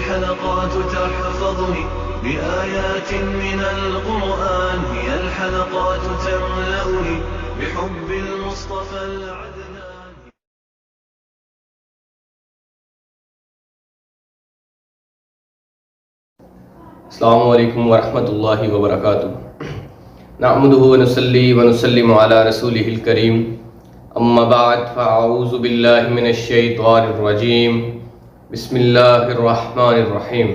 الحلقات تحفظني بآيات من القرآن، هي الحلقات تملأني بحب المصطفى العدنان. السلام علیکم ورحمۃ اللہ وبرکاتہ. نحمده ونصلی ونسلم علی رسولہ الکریم. اما بعد فاعوذ باللہ من الشیطان الرجیم. بسم اللہ الرحمن الرحیم.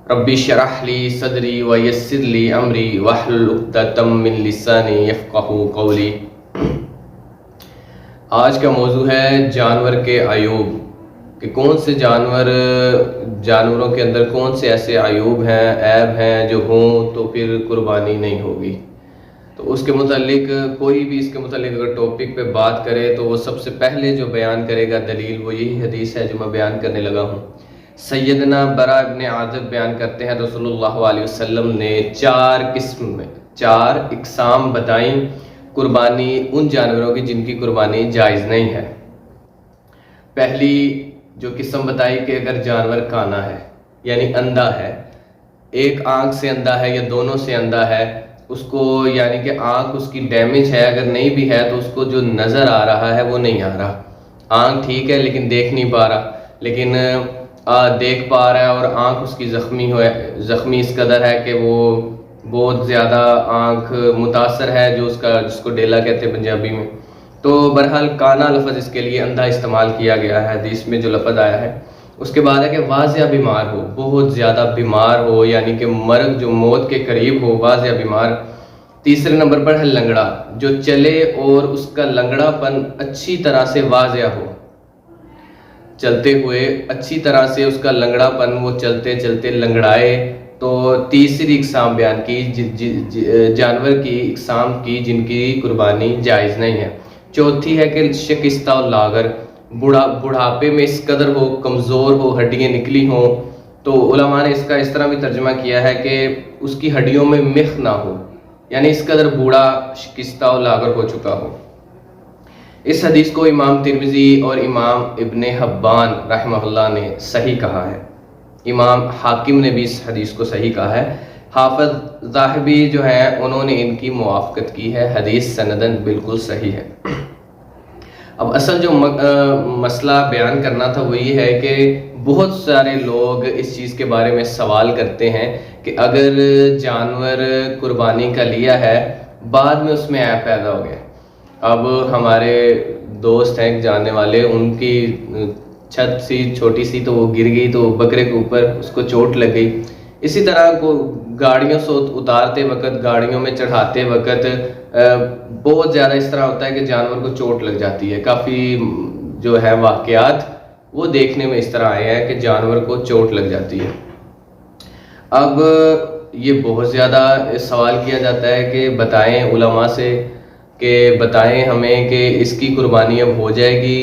رب اشرح لی صدری ویسر لی امری واحلل عقدۃ من لسانی یفقہوا قولی. آج کا موضوع ہے جانور کے عیوب، کہ کون سے جانوروں کے اندر کون سے ایسے عیوب ہیں، عیب ہیں جو ہوں تو پھر قربانی نہیں ہوگی. تو اس کے متعلق کوئی بھی اس کے متعلق اگر ٹاپک پہ بات کرے تو وہ سب سے پہلے جو بیان کرے گا دلیل وہ یہی حدیث ہے جو میں بیان کرنے لگا ہوں. سیدنا برا ابن عازب بیان کرتے ہیں رسول اللہ علیہ وسلم نے چار اقسام بتائیں قربانی ان جانوروں کی جن کی قربانی جائز نہیں ہے. پہلی جو قسم بتائی کہ اگر جانور کانا ہے یعنی اندھا ہے، ایک آنکھ سے اندھا ہے یا دونوں سے اندھا ہے، اس کو یعنی کہ آنکھ اس کی ڈیمیج ہے، اگر نہیں بھی ہے تو اس کو جو نظر آ رہا ہے وہ نہیں آ رہا. آنکھ ٹھیک ہے لیکن دیکھ نہیں پا رہا، لیکن دیکھ پا رہا ہے اور آنکھ اس کی زخمی اس قدر ہے کہ وہ بہت زیادہ آنکھ متاثر ہے، جس کو ڈیلا کہتے ہیں پنجابی میں. تو بہرحال کانا لفظ اس کے لیے اندھا استعمال کیا گیا ہے حدیث میں جو لفظ آیا ہے. اس کے بعد ہے کہ واضح بیمار ہو، بہت زیادہ بیمار ہو یعنی کہ مرگ جو موت کے قریب ہو، واضح بیمار. تیسرے نمبر پر ہے لنگڑا، جو چلے اور اس کا لنگڑا پن اچھی طرح سے واضح ہو، چلتے ہوئے اچھی طرح سے اس کا لنگڑا پن وہ چلتے چلتے لنگڑائے. تو تیسری اقسام بیان کی جانور کی اقسام کی جن کی قربانی جائز نہیں ہے. چوتھی ہے کہ شکستہ و لاغر، بڑھاپے میں اس قدر ہو، کمزور ہو، ہڈیاں نکلی ہوں. تو علماء نے اس کا اس طرح بھی ترجمہ کیا ہے کہ اس کی ہڈیوں میں مخ نہ ہو، یعنی اس قدر بوڑھا شکستہ و لاغر ہو چکا ہو. اس حدیث کو امام ترمذی اور امام ابن حبان رحمہ اللہ نے صحیح کہا ہے. امام حاکم نے بھی اس حدیث کو صحیح کہا ہے. حافظ ذاہبی جو ہیں انہوں نے ان کی موافقت کی ہے، حدیث سندن بالکل صحیح ہے. اب اصل جو مسئلہ بیان کرنا تھا وہ یہ ہے کہ بہت سارے لوگ اس چیز کے بارے میں سوال کرتے ہیں کہ اگر جانور قربانی کا لیا ہے بعد میں اس میں عیب پیدا ہو گیا. اب ہمارے دوست ہیں جاننے والے، ان کی چھت سی چھوٹی سی تو وہ گر گئی تو بکرے کے اوپر اس کو چوٹ لگ گئی. اسی طرح کو گاڑیوں سے اتارتے وقت، گاڑیوں میں چڑھاتے وقت بہت زیادہ اس طرح ہوتا ہے کہ جانور کو چوٹ لگ جاتی ہے. کافی جو ہے واقعات وہ دیکھنے میں اس طرح آئے ہیں کہ جانور کو چوٹ لگ جاتی ہے. اب یہ بہت زیادہ سوال کیا جاتا ہے کہ بتائیں علماء سے کہ بتائیں ہمیں کہ اس کی قربانی اب ہو جائے گی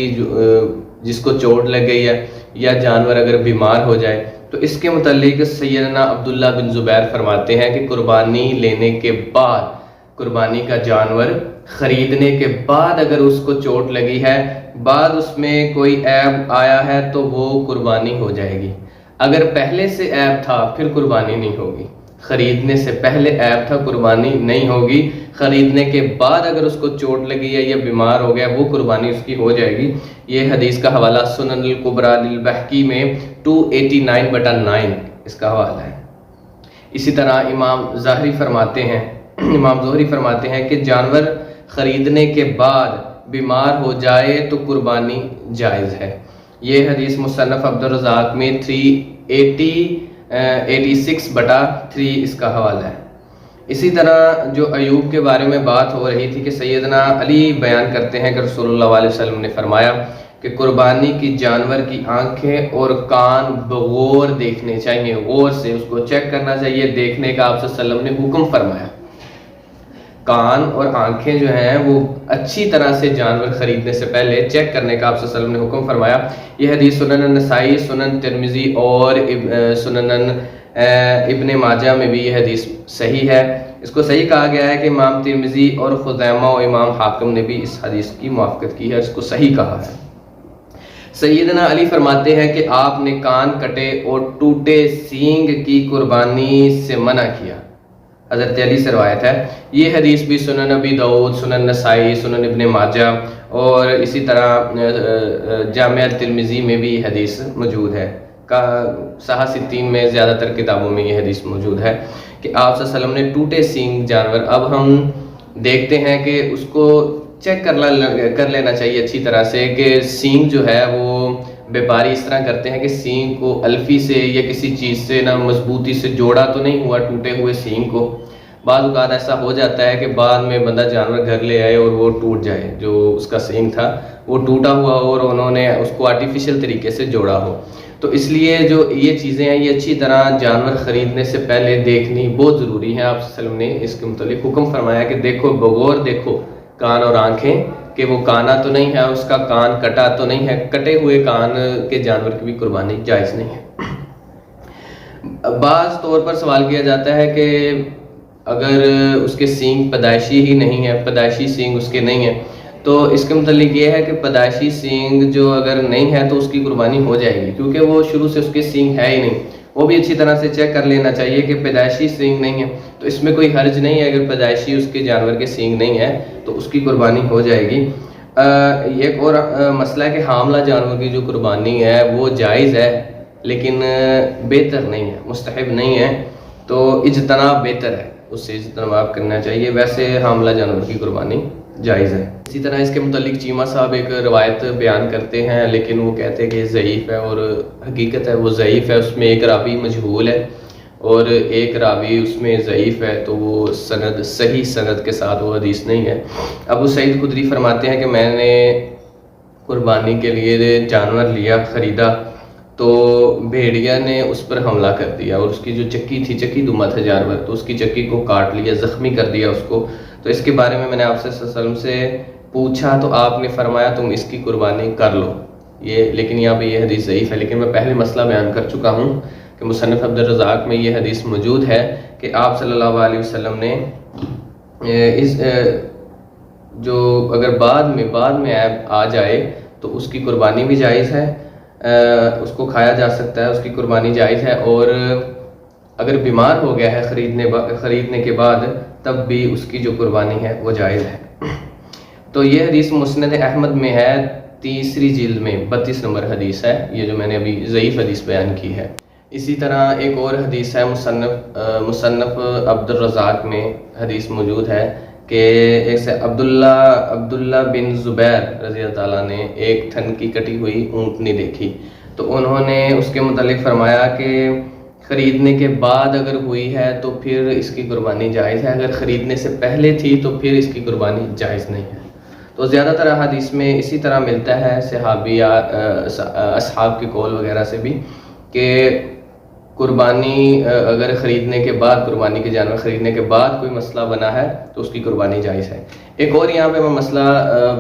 جس کو چوٹ لگ گئی ہے، یا جانور اگر بیمار ہو جائے. تو اس کے متعلق سیدنا عبداللہ بن زبیر فرماتے ہیں کہ قربانی لینے کے بعد، قربانی کا جانور خریدنے کے بعد اگر اس کو چوٹ لگی ہے، بعد اس میں کوئی عیب آیا ہے تو وہ قربانی ہو جائے گی. اگر پہلے سے عیب تھا پھر قربانی نہیں ہوگی. خریدنے سے پہلے عیب تھا قربانی نہیں ہوگی، خریدنے کے بعد اگر اس کو چوٹ لگی ہے یا بیمار ہو گیا وہ قربانی اس کی ہو جائے گی. یہ حدیث کا حوالہ سنن الکبریٰ للبیہقی میں 289/9 اس کا حوالہ ہے. اسی طرح امام زہری فرماتے ہیں کہ جانور خریدنے کے بعد بیمار ہو جائے تو قربانی جائز ہے. یہ حدیث مصنف عبدالرزاق میں 386/3 اس کا حوالہ ہے. اسی طرح جو عیوب کے بارے میں بات ہو رہی تھی کہ سیدنا علی بیان کرتے ہیں کہ رسول اللہ علیہ وسلم نے فرمایا کہ قربانی کی جانور کی آنکھیں اور کان بغور دیکھنے چاہیے، غور سے اس کو چیک کرنا چاہیے، دیکھنے کا آپ صلی اللہ علیہ وسلم نے حکم فرمایا. کان اور آنکھیں جو ہیں وہ اچھی طرح سے جانور خریدنے سے پہلے چیک کرنے کا آپ صلی اللہ علیہ وسلم نے حکم فرمایا. یہ حدیث سنن نسائی، سنن ترمذی اور سنن ابن ماجہ میں بھی یہ حدیث صحیح ہے. اس کو صحیح کہا گیا ہے کہ امام ترمذی اور خزیمہ و امام حاکم نے بھی اس حدیث کی موافقت کی ہے، اس کو صحیح کہا ہے. سیدنا علی فرماتے ہیں کہ آپ نے کان کٹے اور ٹوٹے سینگ کی قربانی سے منع کیا، حضرت علی سے روایت ہے۔ یہ حدیث بھی سنن ابی داؤد، سنن نسائی، سنن ابن ماجہ اور اسی طرح جامع ترمذی میں بھی حدیث موجود ہے، صحاح ستین میں زیادہ تر کتابوں میں یہ حدیث موجود ہے کہ آپ صلی اللہ علیہ وسلم نے ٹوٹے سینگ جانور، اب ہم دیکھتے ہیں کہ اس کو چیک کر لینا چاہیے اچھی طرح سے کہ سینگ جو ہے وہ بیپاری اس طرح کرتے ہیں کہ سینگ کو الفی سے یا کسی چیز سے نہ مضبوطی سے جوڑا تو نہیں ہوا ٹوٹے ہوئے سینگ کو۔ بعض اوقات ایسا ہو جاتا ہے کہ بعد میں بندہ جانور گھر لے آئے اور وہ ٹوٹ جائے، جو اس کا سینگ تھا وہ ٹوٹا ہوا ہو اور انہوں نے اس کو آرٹیفیشل طریقے سے جوڑا ہو۔ تو اس لیے جو یہ چیزیں ہیں یہ اچھی طرح جانور خریدنے سے پہلے دیکھنی بہت ضروری ہے۔ آپ صلی اللہ علیہ وسلم نے اس کے متعلق حکم فرمایا کہ دیکھو، بغور دیکھو کان اور آنکھیں کہ وہ کانا تو نہیں ہے، اس کا کان کٹا تو نہیں ہے۔ کٹے ہوئے کان کے جانور کی بھی قربانی جائز نہیں ہے۔ بعض طور پر سوال کیا جاتا ہے کہ اگر اس کے سینگ پیدائشی ہی نہیں ہے، پیدائشی سینگ اس کے نہیں ہے، تو اس کے متعلق یہ ہے کہ پیدائشی سینگ جو اگر نہیں ہے تو اس کی قربانی ہو جائے گی، کیونکہ وہ شروع سے اس کے سینگ ہے ہی نہیں۔ وہ بھی اچھی طرح سے چیک کر لینا چاہیے کہ پیدائشی سینگ نہیں ہے تو اس میں کوئی حرج نہیں ہے۔ اگر پیدائشی اس کے جانور کے سینگ نہیں ہے تو اس کی قربانی ہو جائے گی۔ ایک اور مسئلہ ہے کہ حاملہ جانور کی جو قربانی ہے وہ جائز ہے لیکن بہتر نہیں ہے، مستحب نہیں ہے، تو اجتناب بہتر ہے، اس سے اجتناب کرنا چاہیے۔ ویسے حاملہ جانور کی قربانی جائز ہے۔ اسی طرح اس کے متعلق چیمہ صاحب ایک روایت بیان کرتے ہیں لیکن وہ کہتے ہیں کہ یہ ضعیف ہے، اور حقیقت ہے وہ ضعیف ہے۔ اس میں ایک راوی مجہول ہے اور ایک راوی اس میں ضعیف ہے، تو وہ سند صحیح سند کے ساتھ وہ حدیث نہیں ہے۔ ابو سعید خدری فرماتے ہیں کہ میں نے قربانی کے لیے جانور لیا، خریدا، تو بھیڑیا نے اس پر حملہ کر دیا اور اس کی جو چکی تھی، چکی دما تھا جانور، تو اس کی چکی کو کاٹ لیا، زخمی کر دیا اس کو۔ تو اس کے بارے میں نے آپ سے صلی اللہ علیہ وسلم سے پوچھا تو آپ نے فرمایا تم اس کی قربانی کر لو۔ یہ لیکن یہاں پہ یہ حدیث ضعیف ہے، لیکن میں پہلے مسئلہ بیان کر چکا ہوں کہ مصنف عبدالرزاق میں یہ حدیث موجود ہے کہ آپ صلی اللہ علیہ وسلم نے اس جو اگر بعد میں عیب آ جائے تو اس کی قربانی بھی جائز ہے، اس کو کھایا جا سکتا ہے، اس کی قربانی جائز ہے، اور اگر بیمار ہو گیا ہے خریدنے کے بعد تب بھی اس کی جو قربانی ہے وہ جائز ہے۔ تو یہ حدیث مسند احمد میں ہے، 3 جلد میں 32 نمبر حدیث ہے، یہ جو میں نے ابھی ضعیف حدیث بیان کی ہے۔ اسی طرح ایک اور حدیث ہے مصنف عبدالرزاق میں حدیث موجود ہے کہ ایک سے عبداللہ بن زبیر رضی اللہ تعالیٰ نے ایک تھن کی کٹی ہوئی اونٹنی دیکھی، تو انہوں نے اس کے متعلق فرمایا کہ خریدنے کے بعد اگر ہوئی ہے تو پھر اس کی قربانی جائز ہے، اگر خریدنے سے پہلے تھی تو پھر اس کی قربانی جائز نہیں ہے۔ تو زیادہ تر حدیث میں اسی طرح ملتا ہے صحابی اصحاب کے قول وغیرہ سے بھی کہ قربانی اگر خریدنے کے بعد، قربانی کے جانور خریدنے کے بعد کوئی مسئلہ بنا ہے تو اس کی قربانی جائز ہے۔ ایک اور یہاں پہ میں مسئلہ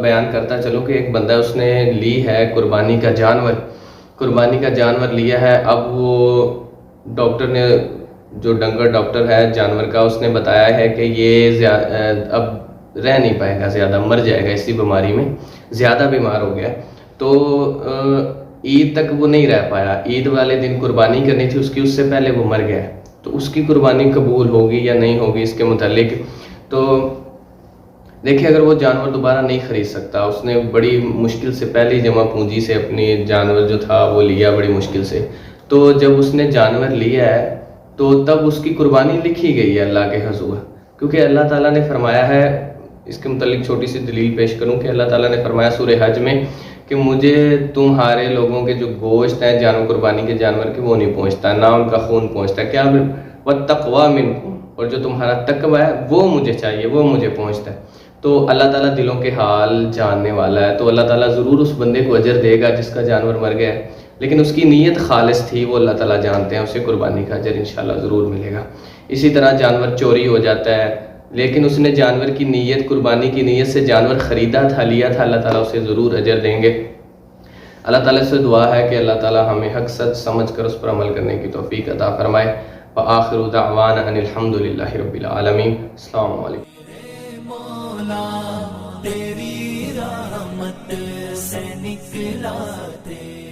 بیان کرتا چلوں کہ ایک بندہ اس نے لی ہے قربانی کا جانور لیا ہے، اب وہ ڈاکٹر نے، جو ڈنگر ڈاکٹر ہے جانور کا، اس نے بتایا ہے کہ یہ اب رہ نہیں پائے گا، زیادہ مر جائے گا اسی بیماری میں، زیادہ بیمار ہو گیا، تو عید تک وہ نہیں رہ پایا، عید والے دن قربانی کرنی تھی اس کی، اس سے پہلے وہ مر گیا، تو اس کی قربانی قبول ہوگی یا نہیں ہوگی اس کے متعلق۔ تو دیکھیں اگر وہ جانور دوبارہ نہیں خرید سکتا، اس نے بڑی مشکل سے پہلی جمع پونجی سے اپنی جانور جو تھا وہ لیا بڑی مشکل سے، تو جب اس نے جانور لیا ہے تو تب اس کی قربانی لکھی گئی ہے اللہ کے حضور، کیونکہ اللہ تعالیٰ نے فرمایا ہے، اس کے متعلق چھوٹی سی دلیل پیش کروں کہ اللہ تعالیٰ نے فرمایا سورہ حج میں کہ مجھے تمہارے لوگوں کے جو گوشت ہیں جانور قربانی کے جانور کے وہ نہیں پہنچتا، نہ ان کا خون پہنچتا، کیا وَالتَّقْوَى مِنْكُمْ، اور جو تمہارا تقوی ہے وہ مجھے چاہیے، وہ مجھے پہنچتا ہے۔ تو اللہ تعالیٰ دلوں کے حال جاننے والا ہے، تو اللہ تعالیٰ ضرور اس بندے کو اجر دے گا جس کا جانور مر گیا ہے، لیکن اس کی نیت خالص تھی، وہ اللہ تعالیٰ جانتے ہیں، اسے قربانی کا اجر انشاءاللہ ضرور ملے گا۔ اسی طرح جانور چوری ہو جاتا ہے لیکن اس نے جانور کی نیت، قربانی کی نیت سے جانور خریدا تھا، لیا تھا، اللہ تعالیٰ اسے ضرور اجر دیں گے۔ اللہ تعالیٰ سے دعا ہے کہ اللہ تعالیٰ ہمیں حق سچ سمجھ کر اس پر عمل کرنے کی توفیق عطا فرمائے۔ وآخر دعوانا ان الحمدللہ رب العالمین۔ السلام علیکم۔ تیری رحمت سے نکلا دکھلاتے